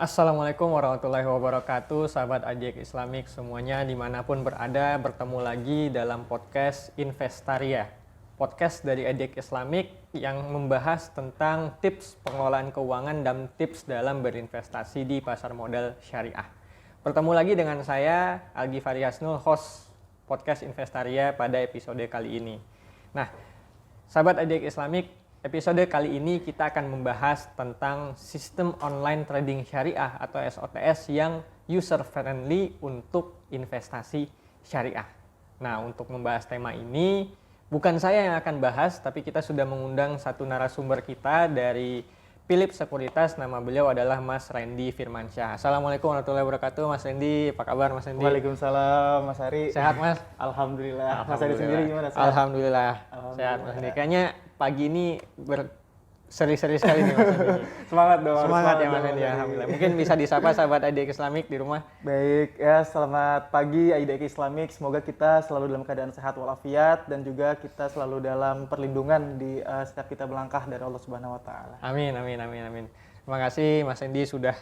Assalamualaikum warahmatullahi wabarakatuh, sahabat AJK Islamik semuanya dimanapun berada, bertemu lagi dalam podcast Investaria. Podcast dari AJK Islamik yang membahas tentang tips pengelolaan keuangan dan tips dalam berinvestasi di pasar modal syariah. Bertemu lagi dengan saya, Al-Ghifari Hasnul, host podcast Investaria pada episode kali ini. Nah, sahabat AJK Islamik, episode kali ini kita akan membahas tentang sistem online trading syariah atau SOTS yang user friendly untuk investasi syariah. Nah, untuk membahas tema ini bukan saya yang akan bahas, tapi kita sudah mengundang satu narasumber kita dari Philips Sekuritas. Nama beliau adalah Mas Randy Firmansyah. Assalamualaikum warahmatullahi wabarakatuh, Mas Randy. Apa kabar, Mas Randy? Waalaikumsalam, Mas Ari. Sehat, Mas? Alhamdulillah. Mas Ari sendiri gimana? Sehat? Alhamdulillah. Sehat, Mas Randy. Kayaknya pagi ini seri-seri sekali nih, Mas Randy. Semangat dong. Semangat ya, Mas Randy. Alhamdulillah. Mungkin bisa disapa sahabat AJK Islamik di rumah. Baik, ya selamat pagi AJK Islamik. Semoga kita selalu dalam keadaan sehat walafiat dan juga kita selalu dalam perlindungan di setiap kita melangkah dari Allah Subhanahu wa taala. Amin. Terima kasih Mas Randy sudah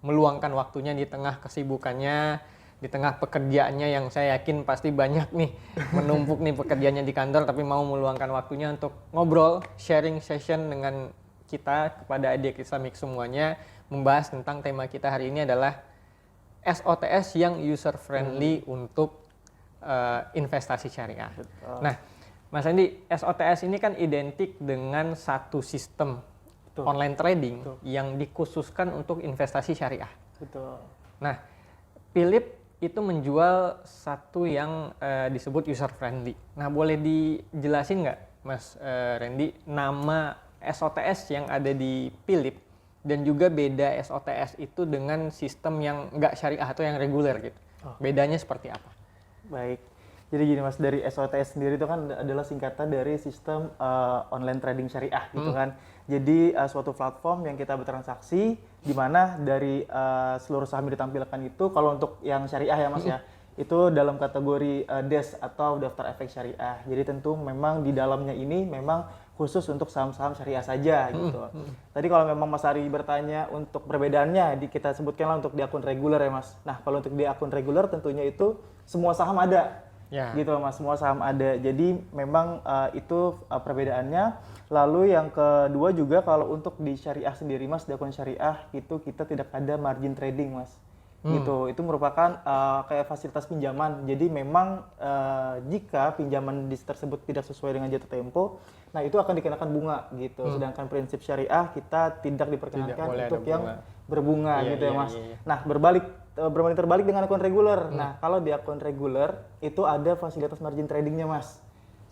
meluangkan waktunya di tengah kesibukannya, di tengah pekerjaannya yang saya yakin pasti banyak nih, menumpuk nih pekerjaannya di kantor, tapi mau meluangkan waktunya untuk ngobrol, sharing session dengan kita kepada AJK Islamik semuanya, membahas tentang tema kita hari ini adalah SOTS yang user friendly untuk investasi syariah. Betul. Nah, Mas Andi, SOTS ini kan identik dengan satu sistem online trading yang dikhususkan untuk investasi syariah. Betul. Nah, Philips itu menjual satu yang disebut user friendly. Nah, boleh dijelasin nggak, Mas Randy, nama SOTS yang ada di Philips dan juga beda SOTS itu dengan sistem yang nggak syariah atau yang reguler gitu. Bedanya seperti apa? Baik. Jadi gini Mas, dari SOTS sendiri itu kan adalah singkatan dari sistem online trading syariah gitu kan. Jadi suatu platform yang kita bertransaksi di mana dari seluruh saham yang ditampilkan itu, kalau untuk yang syariah ya Mas ya, itu dalam kategori DES atau daftar efek syariah. Jadi tentu memang di dalamnya ini memang khusus untuk saham-saham syariah saja gitu. Tadi kalau memang Mas Ari bertanya untuk perbedaannya, kita sebutkanlah untuk di akun reguler ya Mas. Nah, kalau untuk di akun reguler tentunya itu semua saham ada. Ya. Gitu Mas, semua saham ada. Jadi memang itu perbedaannya. Lalu yang kedua juga kalau untuk di syariah sendiri Mas, di akun syariah itu kita tidak ada margin trading Mas. Gitu. Itu merupakan kayak fasilitas pinjaman. Jadi memang jika pinjaman tersebut tidak sesuai dengan jatuh tempo, nah itu akan dikenakan bunga gitu. Sedangkan prinsip syariah kita tidak diperkenankan untuk yang berbunga gitu ya Mas. Nah, berbanding terbalik dengan akun reguler. Nah, kalau di akun reguler itu ada fasilitas margin tradingnya Mas.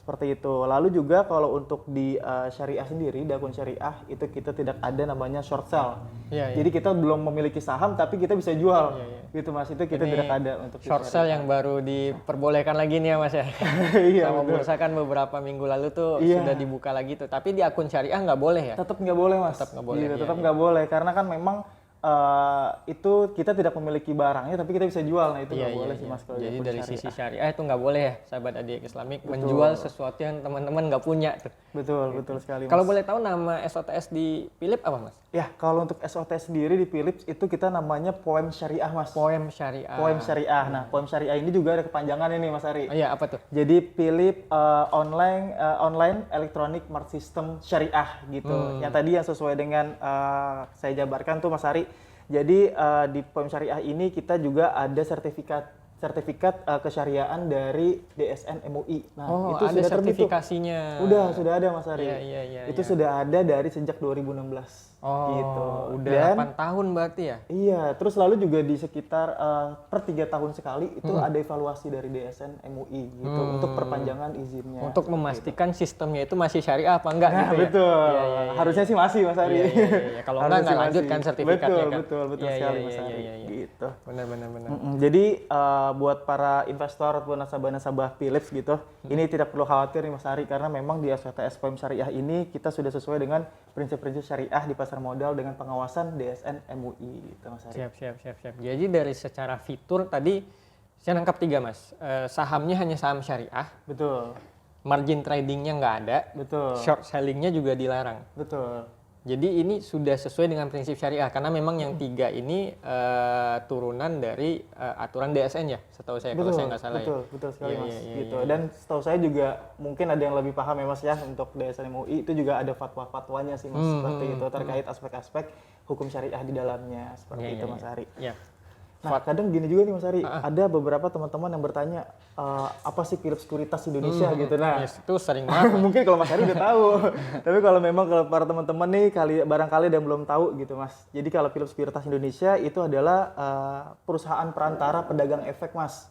Seperti itu. Lalu juga kalau untuk di syariah sendiri, di akun syariah itu kita tidak ada namanya short sell. Jadi kita belum memiliki saham tapi kita bisa jual. Gitu Mas, itu kita tidak ada untuk short sell yang baru diperbolehkan lagi nih ya Mas ya. Sama bursa kan beberapa minggu lalu tuh sudah dibuka lagi tuh. Tapi di akun syariah nggak boleh ya? Tetap nggak boleh Mas. Tetap nggak boleh. Tetap nggak boleh karena kan memang itu kita tidak memiliki barangnya tapi kita bisa jual. Nah itu nggak boleh sih Mas. Kalau jadi dari sisi syariah itu nggak boleh ya sahabat AJK Islamik menjual sesuatu yang teman-teman nggak punya tuh. Betul sekali Mas. Kalau boleh tahu nama SOTS di Philips apa Mas? Ya, kalau untuk SOTS sendiri di Philips itu kita namanya Poem Syariah Mas. Poem Syariah. Poem Syariah. Nah, Poem Syariah ini juga ada kepanjangan ini Mas Ari. Iya, apa tuh? Jadi Philips online electronic market system syariah gitu. Yang tadi yang sesuai dengan saya jabarkan tuh Mas Ari. Jadi di Poem Syariah ini kita juga ada sertifikat kesyariaan dari DSN MUI. Nah, itu ada sudah sertifikasinya. Sudah ada Mas Ari. Itu sudah ada dari sejak 2016. Gitu. Udah 8 tahun berarti ya? Iya, terus lalu juga di sekitar per 3 tahun sekali itu ada evaluasi dari DSN MUI gitu untuk perpanjangan izinnya. Untuk memastikan sistemnya itu masih syariah apa enggak gitu ya? Betul. Harusnya sih masih Mas Ari. Kalau enggak lanjutkan sertifikatnya kan. Betul sekali Mas Ari. Gitu. Benar. Jadi buat para investor ataupun nasabah-nasabah Philips gitu, ini tidak perlu khawatir nih Mas Ari karena memang di SOTS Poem Syariah ini kita sudah sesuai dengan prinsip-prinsip syariah di pasar modal dengan pengawasan DSN MUI gitu Mas Ari. Siap. Jadi dari secara fitur tadi saya nangkap 3 Mas. Sahamnya hanya saham syariah. Betul. Margin tradingnya nggak ada. Betul. Short sellingnya juga dilarang. Betul. Jadi ini sudah sesuai dengan prinsip syariah karena memang yang 3 ini turunan dari aturan DSN ya, setahu saya kalau saya nggak salah ya. Betul sekali Iya, Mas. iya, iya, Gitu. iya. Dan setahu saya juga mungkin ada yang lebih paham ya Mas ya untuk DSN MUI itu juga ada fatwa-fatwanya sih Mas seperti itu terkait aspek-aspek hukum syariah di dalamnya seperti Iya, itu iya, Mas Ari. Iya. Nah, kadang gini juga nih Mas Ari, ada beberapa teman-teman yang bertanya apa sih Philips Sekuritas Indonesia gitu. Nah, Yes, itu sering banget. mungkin kalau Mas Ari udah tahu. Tapi kalau memang kalau para teman-teman nih barangkali ada yang belum tahu gitu Mas. Jadi kalau Philips Sekuritas Indonesia itu adalah perusahaan perantara pedagang efek Mas.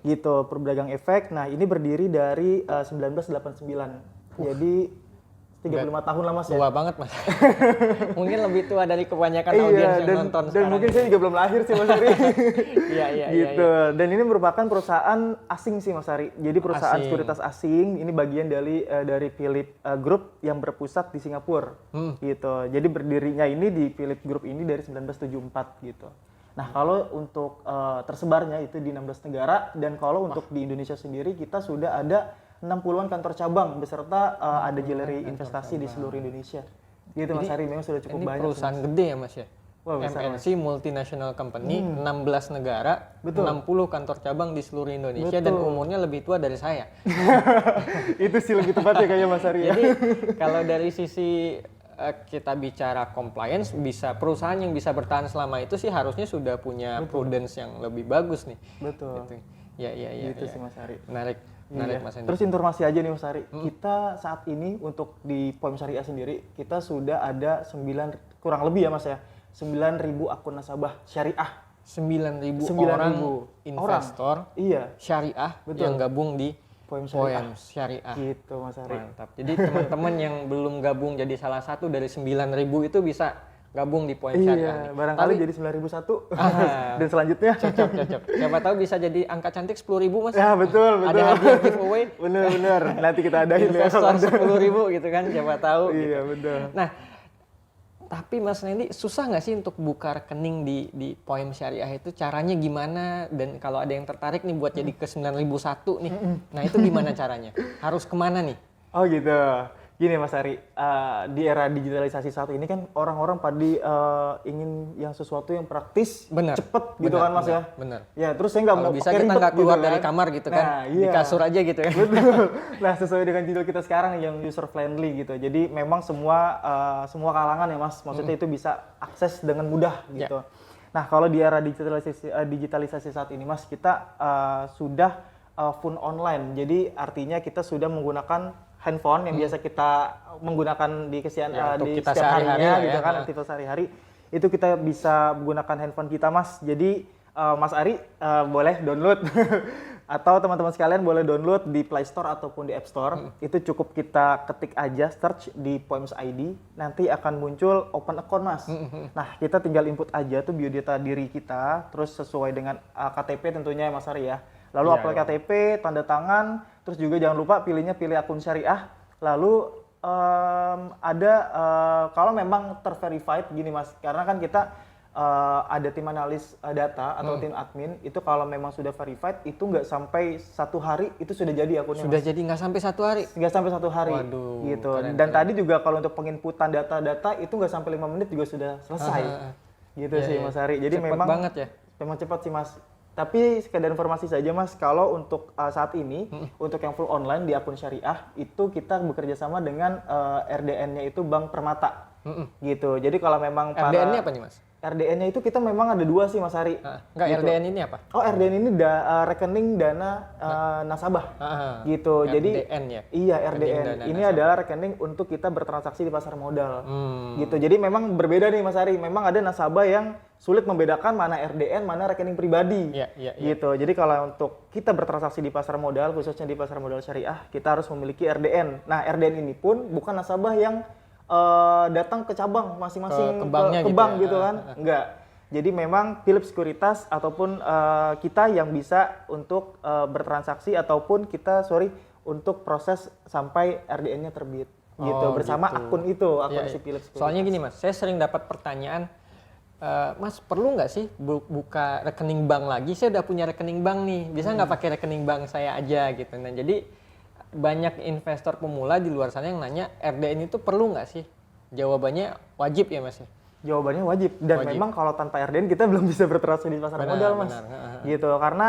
Gitu, pedagang efek. Nah, ini berdiri dari 1989. Jadi 35 tahun lah Mas ya. Tua banget Mas. Mungkin lebih tua dari kebanyakan audiens yang nonton dan sekarang. mungkin saya juga belum lahir sih Mas Ari. Iya, iya, Gitu. Dan ini merupakan perusahaan asing sih Mas Ari. Jadi perusahaan Asing. sekuritas asing, ini bagian dari Philips Group yang berpusat di Singapura. Gitu. Jadi berdirinya ini di Philips Group ini dari 1974 gitu. Nah, kalau untuk tersebarnya itu di 16 negara dan kalau untuk di Indonesia sendiri kita sudah ada 60-an kantor cabang beserta ada jewelry investasi di seluruh Indonesia. Gitu Mas Ari, memang sudah cukup Ini banyak. perusahaan gede ya Mas ya? Wah, besar, MNC multinational company, 16 negara, Betul. 60 kantor cabang di seluruh Indonesia dan umurnya lebih tua dari saya. Itu sih lebih tepat ya kayaknya Mas Ari ya. Jadi kalau dari sisi kita bicara compliance, bisa perusahaan yang bisa bertahan selama itu sih harusnya sudah punya prudence yang lebih bagus nih. Betul. Gitu. Ya, Gitu sih Mas Ari. Menarik Iya. Mas Hendri. Terus informasi aja nih Mas Ari, kita saat ini untuk di POIM Syariah sendiri, kita sudah ada kurang lebih ya Mas ya, 9.000 akun nasabah syariah. 9.000 9.000 orang investor Iya, syariah yang gabung di POIM Syariah. POIM Syariah. Gitu Mas Ari. Mantap. Jadi teman-teman yang belum gabung jadi salah satu dari 9.000 itu bisa gabung di POIM Syariah. Iya, barangkali jadi 9.001 dan selanjutnya. Cocok. Siapa tahu bisa jadi angka cantik 10.000 Mas. Ya betul. Ada hadiah giveaway. Bener. Nanti kita adain ya. Investor 10.000 gitu kan, siapa tahu. Iya betul. Nah, tapi Mas Randy susah nggak sih untuk buka rekening di POIM Syariah itu? Caranya gimana? Dan kalau ada yang tertarik nih buat jadi ke 9.001 nih, nah itu gimana caranya? Harus kemana nih? Oh gitu. Gini Mas Ari, di era digitalisasi saat ini kan orang-orang ingin yang sesuatu yang praktis, Benar. cepet gitu kan Mas ya. Bener. Ya terus saya nggak Kalau mau bisa pakai kita ribet nggak keluar gitu dari kan. kamar gitu kan, Nah, di iya. kasur aja gitu ya. Betul. Nah sesuai dengan judul kita sekarang yang user friendly gitu. Jadi memang semua kalangan ya Mas, maksudnya itu bisa akses dengan mudah gitu. Nah kalau di era digitalisasi saat ini Mas, kita sudah full online. Jadi artinya kita sudah menggunakan handphone yang biasa kita menggunakan di untuk kita setiap sehari-hari harinya lah gitu ya. kan, aktivitas sehari-hari itu kita bisa menggunakan handphone kita Mas. Jadi Mas Ari boleh download atau teman-teman sekalian boleh download di Play Store ataupun di App Store. Itu cukup kita ketik aja search di POIMS ID, nanti akan muncul open account Mas. Nah kita tinggal input aja tuh biodata diri kita, terus sesuai dengan KTP tentunya Mas Ari ya. Lalu Iya, upload KTP, tanda tangan, terus juga jangan lupa pilih akun syariah. Lalu kalau memang terverified gini Mas, karena kan kita ada tim analis data atau tim admin, itu kalau memang sudah verified itu nggak sampai 1 hari itu sudah jadi akunnya Sudah Mas. jadi nggak sampai 1 hari? Nggak sampai 1 hari. Waduh, Gitu. keren, Dan tadi juga kalau untuk penginputan data-data itu nggak sampai 5 menit juga sudah selesai. Gitu sih Mas Ari. Jadi Cepet memang banget ya? Memang cepat sih Mas. Tapi sekedar informasi saja Mas, kalau untuk saat ini untuk yang full online di akun syariah itu kita bekerja sama dengan RDN-nya itu Bank Permata. Gitu. Jadi kalau memang RDN-nya apa nih Mas? RDN-nya itu kita memang ada 2 sih Mas Ari. Enggak, Gitu. RDN ini apa? Oh, RDN ini rekening dana nasabah. Gitu. Jadi RDN ya? Iya, Rekening RDN. dana Ini nasabah. adalah rekening untuk kita bertransaksi di pasar modal. Gitu. Jadi memang berbeda nih Mas Ari. Memang ada nasabah yang sulit membedakan mana RDN, mana rekening pribadi. Iya. Gitu. Jadi kalau untuk kita bertransaksi di pasar modal, khususnya di pasar modal syariah, kita harus memiliki RDN. Nah, RDN ini pun bukan nasabah yang datang ke cabang masing-masing Ke banknya ke gitu bank ya? gitu kan. Enggak. Jadi memang Philips Sekuritas ataupun kita yang bisa untuk bertransaksi ataupun untuk proses sampai RDN-nya terbit gitu bersama gitu. akun itu, akun Iya, si iya. Philips Sekuritas. Soalnya gini Mas, saya sering dapat pertanyaan, Mas perlu nggak sih buka rekening bank lagi? Saya udah punya rekening bank nih, bisa nggak pakai rekening bank saya aja gitu. Nah jadi banyak investor pemula di luar sana yang nanya RDN itu perlu nggak sih? Jawabannya wajib ya Mas? Jawabannya wajib. Dan Wajib. memang kalau tanpa RDN kita belum bisa bertransaksi di pasar modal, Mas. Gitu. Karena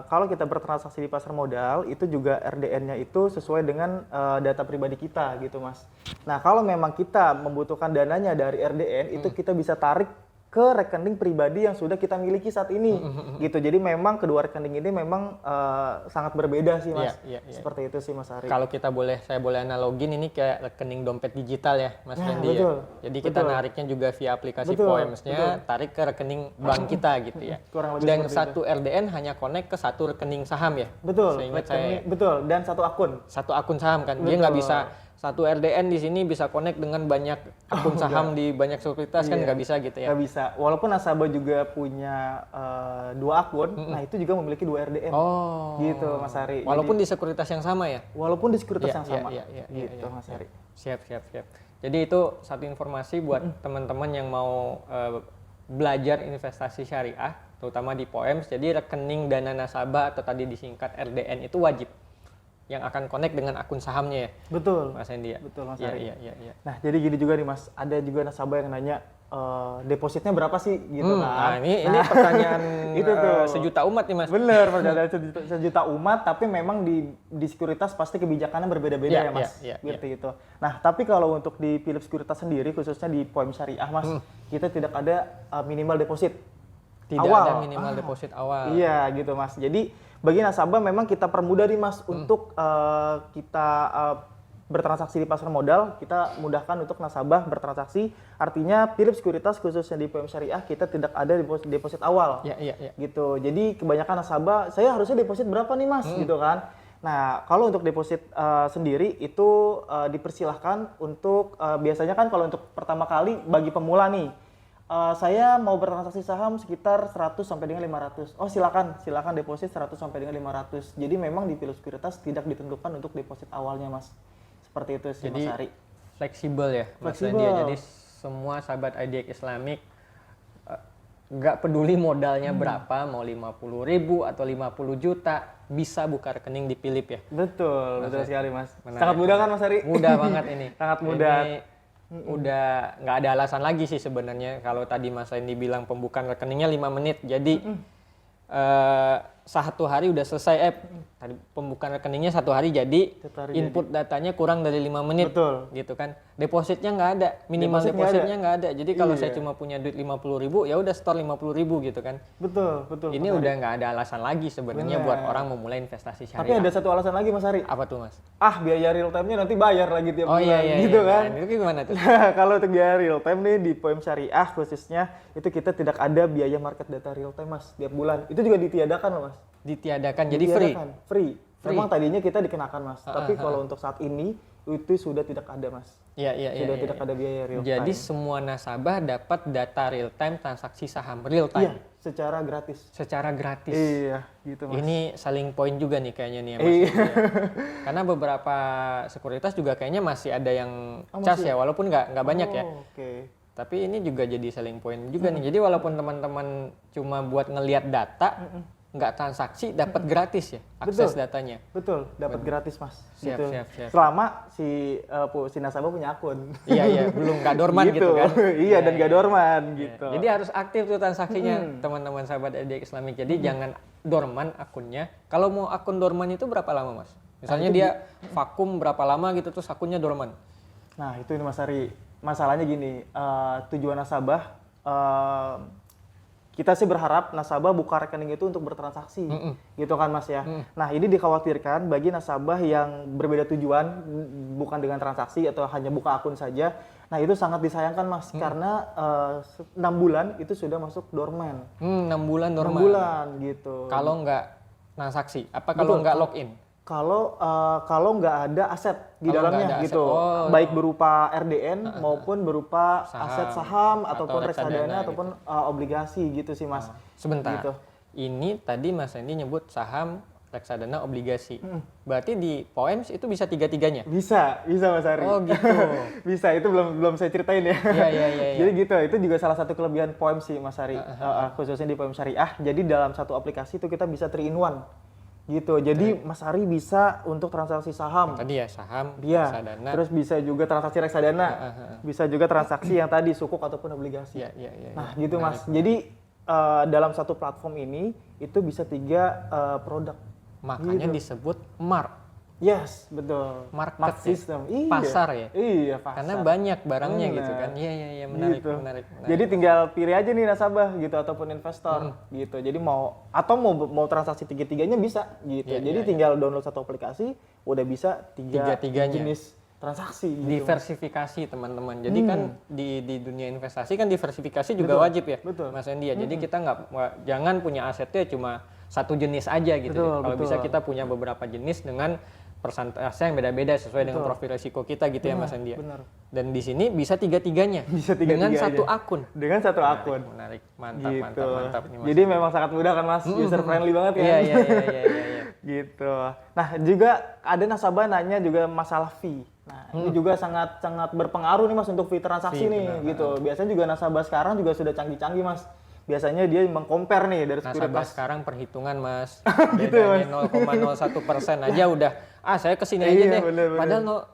kalau kita bertransaksi di pasar modal, itu juga RDN-nya itu sesuai dengan data pribadi kita gitu, Mas. Nah, kalau memang kita membutuhkan dananya dari RDN, itu kita bisa tarik ke rekening pribadi yang sudah kita miliki saat ini, gitu. Jadi memang kedua rekening ini memang sangat berbeda sih, Mas. Iya. Seperti itu sih, Mas Ari. Kalau saya boleh analogin ini kayak rekening dompet digital ya, Mas Nah, Randy betul, ya. Jadi kita nariknya juga via aplikasi Betul, Poems-nya, tarik ke rekening bank kita gitu ya. Kurang lebih Dan seperti satu RDN hanya connect ke satu rekening saham ya. Betul, Seingat saya. betul. Dan satu akun. Satu akun saham kan. Dia nggak bisa satu RDN di sini bisa connect dengan banyak akun saham di banyak sekuritas kan nggak bisa gitu ya. Nggak bisa. Walaupun nasabah juga punya 2 akun, nah itu juga memiliki 2 RDN. Oh. Gitu, Mas Ari. Walaupun di sekuritas yang sama ya. Walaupun di sekuritas yang sama. Iya, Mas Ari. Siap. Jadi itu satu informasi buat teman-teman yang mau belajar investasi syariah, terutama di Poems. Jadi rekening dana nasabah atau tadi disingkat RDN itu wajib, yang akan connect dengan akun sahamnya ya. Betul. Mas Hendy ya. Betul, Mas Ari. Iya. Nah, jadi gini juga nih, Mas. Ada juga nasabah yang nanya depositnya berapa sih gitu Nah, kan. ini pertanyaan itu tuh. sejuta umat nih Mas. Bener, pertanyaan sejuta umat, tapi memang di sekuritas pasti kebijakannya berbeda-beda ya, Mas. Seperti itu. Nah, tapi kalau untuk di Philips Sekuritas sendiri, khususnya di Poems Syariah, Mas, kita tidak ada minimal deposit. Tidak ada minimal deposit awal. Iya, gitu, Mas. Jadi bagi nasabah memang kita permudah nih, Mas, untuk kita bertransaksi di pasar modal, kita mudahkan untuk nasabah bertransaksi. Artinya Philips Sekuritas khususnya di PM Syariah kita tidak ada deposit awal. Iya. Gitu. Jadi kebanyakan nasabah, saya harusnya deposit berapa nih, Mas? Gitu kan. Nah, kalau untuk deposit sendiri itu dipersilahkan untuk biasanya kan kalau untuk pertama kali bagi pemula nih, saya mau bertransaksi saham sekitar 100 sampai dengan 500. Oh, silakan deposit 100 sampai dengan 500. Jadi memang di Philips Sekuritas tidak ditentukan untuk deposit awalnya, Mas. Seperti itu sih, Mas Ari. Fleksibel ya, Mas Randy. Jadi semua sahabat IDX Islamic nggak peduli modalnya berapa, mau 50.000 atau 50 juta, bisa buka rekening di Philips ya. Betul sekali, Mas. Menarik. Sangat mudah kan, Mas Ari? Mudah banget ini. Sangat mudah. Ini udah nggak ada alasan lagi sih sebenarnya. Kalau tadi Mas Randy bilang pembukaan rekeningnya 5 menit, jadi 1 hari udah selesai. Tadi pembukaan rekeningnya 1 hari jadi, input datanya kurang dari 5 menit. Betul. Gitu kan. Depositnya nggak ada, minimal depositnya nggak ada. Jadi kalau saya cuma punya duit 50.000, ya udah store 50.000 gitu kan. Betul. Ini udah nggak ada alasan lagi sebenarnya buat orang memulai investasi syariah. Tapi ada satu alasan lagi, Mas Ari. Apa tuh, Mas? Biaya real time-nya nanti bayar lagi tiap bulan. Iya, gitu kan. Nah, itu gimana tuh? Kalau untuk biaya real time nih di Poem Syariah khususnya itu kita tidak ada biaya market data real time, Mas, tiap bulan. Itu juga ditiadakan loh, Mas. Ditiadakan, jadi free. Memang tadinya kita dikenakan, Mas. Tapi kalau untuk saat ini itu sudah tidak ada, Mas. Iya. Sudah tidak ada biaya real time. Jadi semua nasabah dapat data real time transaksi saham real time. Iya, secara gratis. Secara gratis. Iya, gitu, Mas. Ini selling point juga nih kayaknya nih ya, Mas. Iya. Karena beberapa sekuritas juga kayaknya masih ada yang cas ya, walaupun nggak banyak ya. Oke. Tapi ini juga jadi selling point juga nih. Jadi walaupun teman-teman cuma buat ngelihat data, nggak transaksi, dapat gratis ya akses datanya. Betul, dapat gratis, Mas. Siap. Selama si nasabah punya akun. Iya, belum nggak dorman gitu kan. Iya, dan nggak dorman gitu. Jadi harus aktif tuh transaksinya, teman-teman sahabat IDX Islamic. Jadi jangan dorman akunnya. Kalau mau akun dorman itu berapa lama, Mas? Misalnya dia vakum berapa lama gitu terus akunnya dorman. Nah, itu ini, Mas Ari. Masalahnya gini, tujuan nasabah kita sih berharap nasabah buka rekening itu untuk bertransaksi, gitu kan, Mas ya. Nah, ini dikhawatirkan bagi nasabah yang berbeda tujuan, bukan dengan transaksi atau hanya buka akun saja. Nah, itu sangat disayangkan, Mas, karena 6 bulan itu sudah masuk dorman. 6 bulan dorman. 6 bulan gitu. Kalau nggak transaksi, apa kalau nggak login? Kalau nggak ada aset di dalamnya gitu, baik berupa RDN maupun berupa aset saham ataupun reksadana ataupun obligasi gitu sih, Mas. Sebentar. Gitu. Ini tadi Mas Randy nyebut saham, reksadana, obligasi. Berarti di Poems itu bisa tiga-tiganya? Bisa Mas Ari. Oh gitu. Bisa, itu belum saya ceritain ya. Iya. Jadi gitu, itu juga salah satu kelebihan Poems sih, Mas Ari. Khususnya di Poems Syariah. Jadi dalam satu aplikasi itu kita bisa 3-in-1. Gitu. Jadi Mas Ari bisa untuk transaksi saham. Tadi ya saham, Iya. reksadana. Terus bisa juga transaksi reksadana. Bisa juga transaksi yang tadi sukuk ataupun obligasi. Iya, iya, iya. Nah, gitu Mas. Jadi dalam satu platform ini itu bisa 3 produk. Makanya Gitu. disebut MARK. Yes, betul. Market Mark ya? system. Iya. Pasar ya? Iya, pasar. Karena banyak barangnya gitu Benar. kan. Iya, iya, iya, menarik, Gitu. menarik. Jadi tinggal pilih aja nih nasabah gitu ataupun investor gitu. Jadi mau transaksi tiga-tiganya bisa gitu. Iya, Jadi iya, tinggal download satu aplikasi udah bisa Tiga-tiganya. jenis transaksi gitu. Diversifikasi teman-teman. Jadi kan di dunia investasi kan diversifikasi juga Betul, wajib ya, betul. Mas Endi ya. Jadi kita jangan punya asetnya cuma satu jenis aja gitu. Betul, Kalau betul. bisa kita punya beberapa jenis dengan persentase yang beda-beda sesuai dengan profil risiko kita gitu ya Mas Endi ya. benar. Dan di sini bisa tiga-tiganya. Bisa dengan tiga-tiganya. satu akun. Dengan satu akun. Menarik, mantap, Gitu. mantap, mantap nih Mas. Jadi memang sangat mudah kan Mas, user friendly banget kan. Iya, iya, iya, iya, iya. Gitu. Nah, juga ada nasabah nanya juga masalah fee. Nah, ini juga sangat berpengaruh nih Mas untuk fee transaksi Fee, nih gitu. Biasanya juga nasabah sekarang juga sudah canggih-canggih Mas. Biasanya dia meng-compare nih dari Nasabah sekuritas. sekarang perhitungan Mas, Gitu ya, bedanya 0,01% aja udah, saya kesini aja Iya, deh. bener.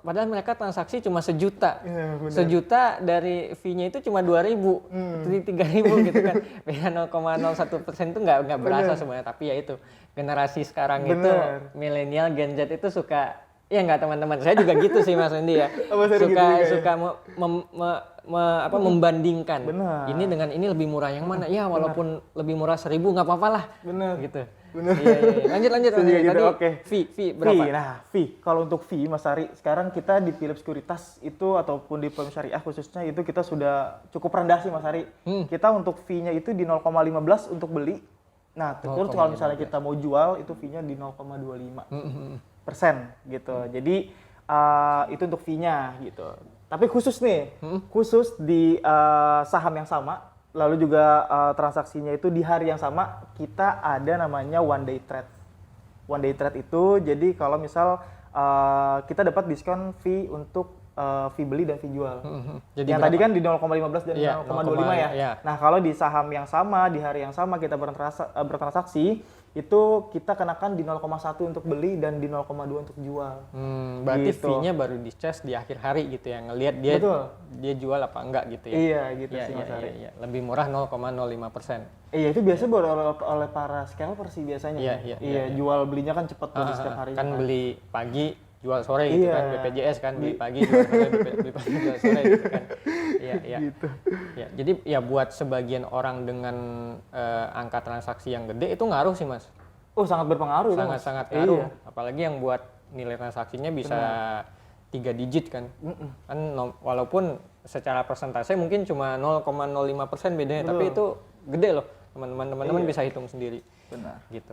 Padahal mereka transaksi cuma sejuta. Iya, bener. Sejuta dari fee-nya itu cuma 2.000, jadi 3.000 gitu kan. Beda 0,01% itu nggak berasa sebenarnya. Tapi ya itu, generasi sekarang itu, Bener. milenial Gen Z itu suka, ya nggak teman-teman, saya juga gitu sih Mas Endi ya. Oh, Mas Endi gitu juga ya? Suka membandingkan. Bener. Ini dengan ini lebih murah yang mana? Ya walaupun lebih murah 1.000 nggak apa-apa lah. Bener. Gitu. Bener. Iya, iya, iya. Lanjut. Saya juga gitu, Tadi oke. fee berapa? Fee, nah fee. Kalau untuk fee Mas Ari, sekarang kita di Philips Sekuritas itu ataupun di Philips Syariah khususnya itu kita sudah cukup rendah sih Mas Ari. Kita untuk fee-nya itu di 0,15 untuk beli. Nah, terus kalau misalnya kita mau jual itu fee-nya di 0,25% gitu. Jadi itu untuk fee-nya gitu. Tapi khusus nih, khusus di saham yang sama, lalu juga transaksinya itu di hari yang sama, kita ada namanya one day trade. One day trade itu jadi kalau misal kita dapat diskon fee untuk fee beli dan fee jual. Jadi yang berapa? tadi kan di 0,15 dan Iya, 0,25 ya. iya. Nah, kalau di saham yang sama, di hari yang sama kita bertransaksi, itu kita kenakan di 0,1 untuk beli dan di 0,2 untuk jual. Berarti Gitu. fee-nya baru di-charge di akhir hari gitu ya, ngelihat dia jual apa enggak gitu ya. Iya, gitu Iya, sih Mas iya, Ari. iya. Lebih murah 0,05%. Iya, itu biasa baru oleh para scalper sih biasanya. Iya, jual belinya kan cepat tuh di setiap hari. Kan beli pagi jual sore gitu Iya. kan, BPJS kan beli pagi jual sore, beli pagi jual sore gitu kan. Iya, iya. Gitu. Ya, jadi ya buat sebagian orang dengan angka transaksi yang gede itu ngaruh sih Mas. Oh, sangat berpengaruh itu, Mas. Sangat-sangat ngaruh. Iya. Apalagi yang buat nilai transaksinya bisa 3 digit kan. Kan walaupun secara persentase mungkin cuma 0,05% bedanya, tapi itu gede loh. Teman-teman bisa hitung sendiri. Benar. Gitu.